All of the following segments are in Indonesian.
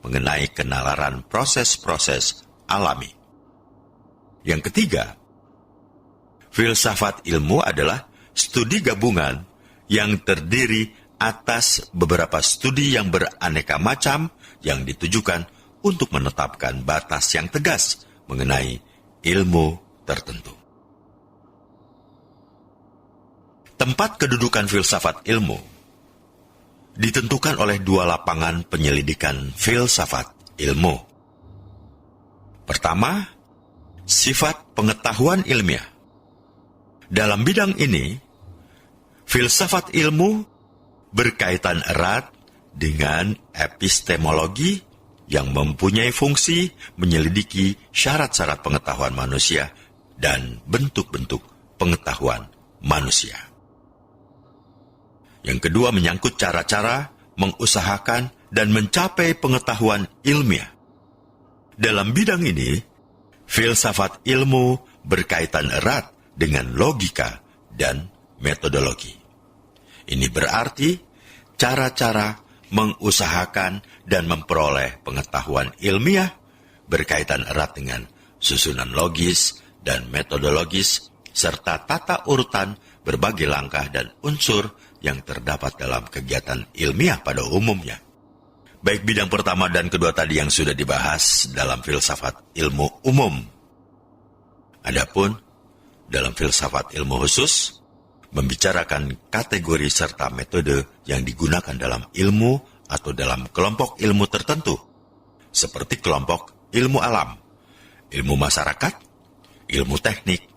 mengenai kenalaran proses-proses alami. Yang ketiga, filsafat ilmu adalah studi gabungan yang terdiri atas beberapa studi yang beraneka macam yang ditujukan untuk menetapkan batas yang tegas mengenai ilmu tertentu. Tempat kedudukan filsafat ilmu ditentukan oleh dua lapangan penyelidikan filsafat ilmu. Pertama, sifat pengetahuan ilmiah. Dalam bidang ini, filsafat ilmu berkaitan erat dengan epistemologi yang mempunyai fungsi menyelidiki syarat-syarat pengetahuan manusia dan bentuk-bentuk pengetahuan manusia. Yang kedua menyangkut cara-cara mengusahakan dan mencapai pengetahuan ilmiah. Dalam bidang ini, filsafat ilmu berkaitan erat dengan logika dan metodologi. Ini berarti cara-cara mengusahakan dan memperoleh pengetahuan ilmiah berkaitan erat dengan susunan logis dan metodologis serta tata urutan berbagai langkah dan unsur yang terdapat dalam kegiatan ilmiah pada umumnya. Baik bidang pertama dan kedua tadi yang sudah dibahas dalam filsafat ilmu umum. Adapun dalam filsafat ilmu khusus, membicarakan kategori serta metode yang digunakan dalam ilmu atau dalam kelompok ilmu tertentu, seperti kelompok ilmu alam, ilmu masyarakat, ilmu teknik,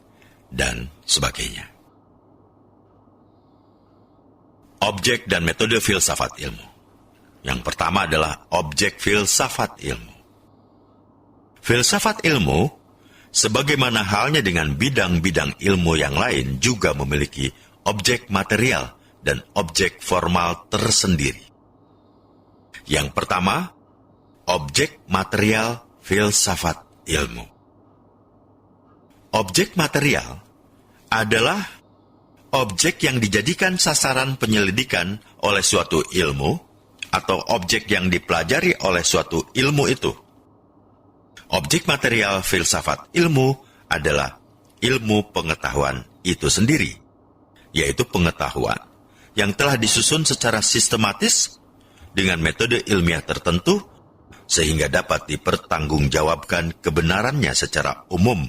dan sebagainya. Objek dan metode filsafat ilmu. Yang pertama adalah objek filsafat ilmu. Filsafat ilmu, sebagaimana halnya dengan bidang-bidang ilmu yang lain, juga memiliki objek material dan objek formal tersendiri. Yang pertama, objek material filsafat ilmu. Objek material adalah objek yang dijadikan sasaran penyelidikan oleh suatu ilmu atau objek yang dipelajari oleh suatu ilmu itu. Objek material filsafat ilmu adalah ilmu pengetahuan itu sendiri, yaitu pengetahuan yang telah disusun secara sistematis dengan metode ilmiah tertentu sehingga dapat dipertanggungjawabkan kebenarannya secara umum.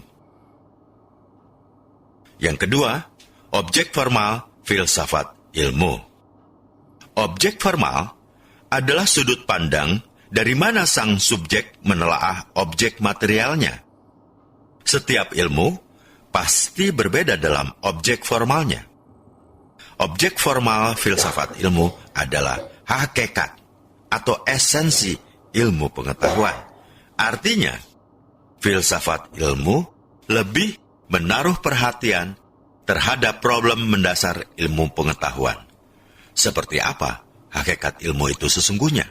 Yang kedua, objek formal filsafat ilmu. Objek formal adalah sudut pandang dari mana sang subjek menelaah objek materialnya. Setiap ilmu pasti berbeda dalam objek formalnya. Objek formal filsafat ilmu adalah hakikat atau esensi ilmu pengetahuan. Artinya, filsafat ilmu lebih menaruh perhatian terhadap problem mendasar ilmu pengetahuan. Seperti apa hakikat ilmu itu sesungguhnya?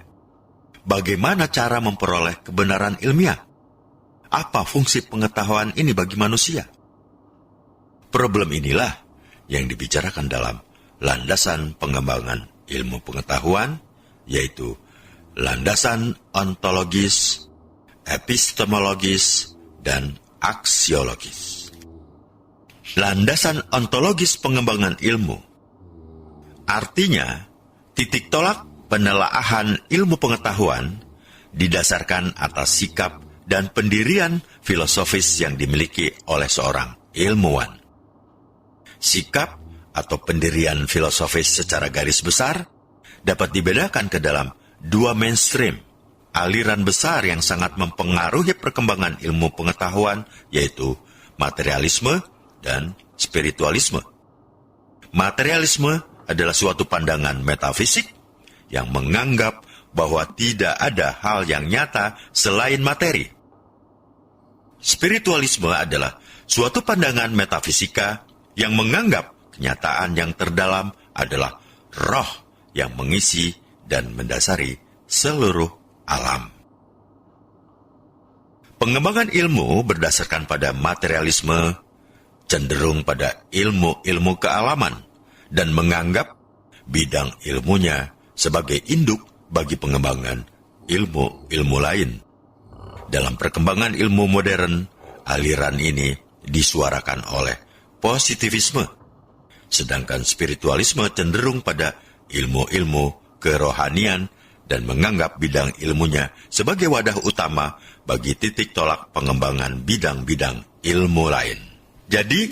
Bagaimana cara memperoleh kebenaran ilmiah? Apa fungsi pengetahuan ini bagi manusia? Problem inilah yang dibicarakan dalam landasan pengembangan ilmu pengetahuan, yaitu landasan ontologis, epistemologis, dan aksiologis. Landasan ontologis pengembangan ilmu artinya titik tolak penelaahan ilmu pengetahuan didasarkan atas sikap dan pendirian filosofis yang dimiliki oleh seorang ilmuwan. Sikap atau pendirian filosofis secara garis besar dapat dibedakan ke dalam dua mainstream, aliran besar yang sangat mempengaruhi perkembangan ilmu pengetahuan, yaitu materialisme dan spiritualisme. Materialisme adalah suatu pandangan metafisik yang menganggap bahwa tidak ada hal yang nyata selain materi. Spiritualisme adalah suatu pandangan metafisika yang menganggap kenyataan yang terdalam adalah roh yang mengisi dan mendasari seluruh alam. Pengembangan ilmu berdasarkan pada materialisme cenderung pada ilmu-ilmu kealaman dan menganggap bidang ilmunya sebagai induk bagi pengembangan ilmu-ilmu lain. Dalam perkembangan ilmu modern, aliran ini disuarakan oleh positivisme, sedangkan spiritualisme cenderung pada ilmu-ilmu kerohanian dan menganggap bidang ilmunya sebagai wadah utama bagi titik tolak pengembangan bidang-bidang ilmu lain. Jadi,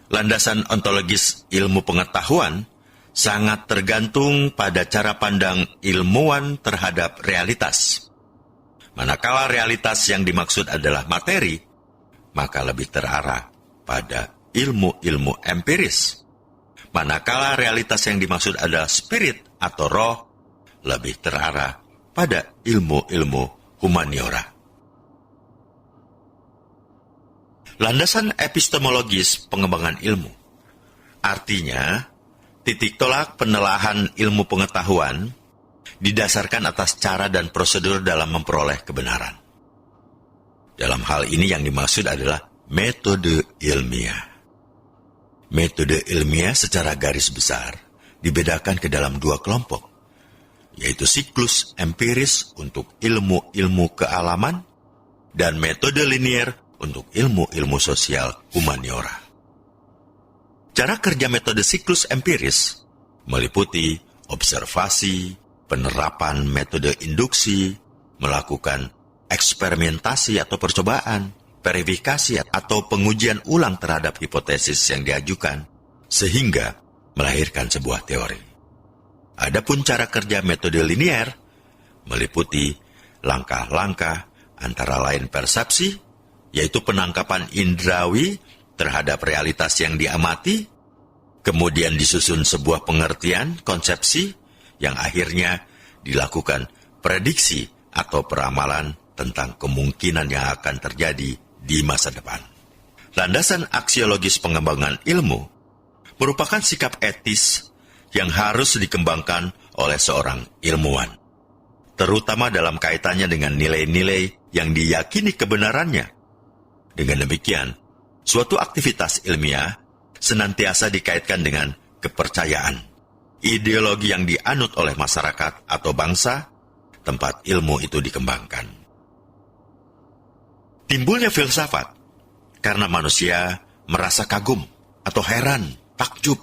landasan ontologis ilmu pengetahuan sangat tergantung pada cara pandang ilmuwan terhadap realitas. Manakala realitas yang dimaksud adalah materi, maka lebih terarah pada ilmu-ilmu empiris. Manakala realitas yang dimaksud adalah spirit atau roh, lebih terarah pada ilmu-ilmu humaniora. Landasan epistemologis pengembangan ilmu. Artinya, titik tolak penelaahan ilmu pengetahuan didasarkan atas cara dan prosedur dalam memperoleh kebenaran. Dalam hal ini yang dimaksud adalah metode ilmiah. Metode ilmiah secara garis besar dibedakan ke dalam dua kelompok, yaitu siklus empiris untuk ilmu-ilmu kealaman dan metode linier untuk ilmu-ilmu sosial humaniora. Cara kerja metode siklus empiris meliputi observasi, penerapan metode induksi, melakukan eksperimentasi atau percobaan, verifikasi atau pengujian ulang terhadap hipotesis yang diajukan, sehingga melahirkan sebuah teori. Adapun cara kerja metode linier meliputi langkah-langkah antara lain persepsi, yaitu penangkapan indrawi terhadap realitas yang diamati, kemudian disusun sebuah pengertian, konsepsi, yang akhirnya dilakukan prediksi atau peramalan tentang kemungkinan yang akan terjadi di masa depan. Landasan aksiologis pengembangan ilmu merupakan sikap etis yang harus dikembangkan oleh seorang ilmuwan, terutama dalam kaitannya dengan nilai-nilai yang diyakini kebenarannya. Dengan demikian, suatu aktivitas ilmiah senantiasa dikaitkan dengan kepercayaan, ideologi yang dianut oleh masyarakat atau bangsa tempat ilmu itu dikembangkan. Timbulnya filsafat karena manusia merasa kagum atau heran, takjub,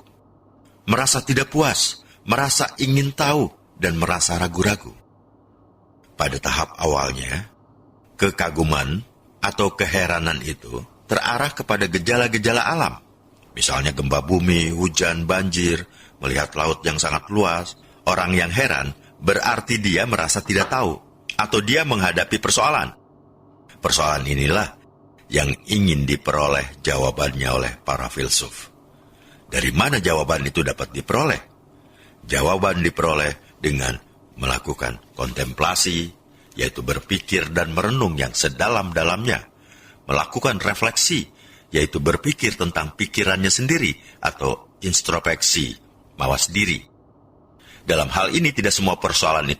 merasa tidak puas, merasa ingin tahu, dan merasa ragu-ragu. Pada tahap awalnya, kekaguman atau keheranan itu terarah kepada gejala-gejala alam. Misalnya gempa bumi, hujan, banjir, melihat laut yang sangat luas. Orang yang heran berarti dia merasa tidak tahu atau dia menghadapi persoalan. Persoalan inilah yang ingin diperoleh jawabannya oleh para filsuf. Dari mana jawaban itu dapat diperoleh? Jawaban diperoleh dengan melakukan kontemplasi, yaitu berpikir dan merenung yang sedalam-dalamnya, melakukan refleksi, yaitu berpikir tentang pikirannya sendiri atau introspeksi, mawas diri. Dalam hal ini tidak semua persoalan itu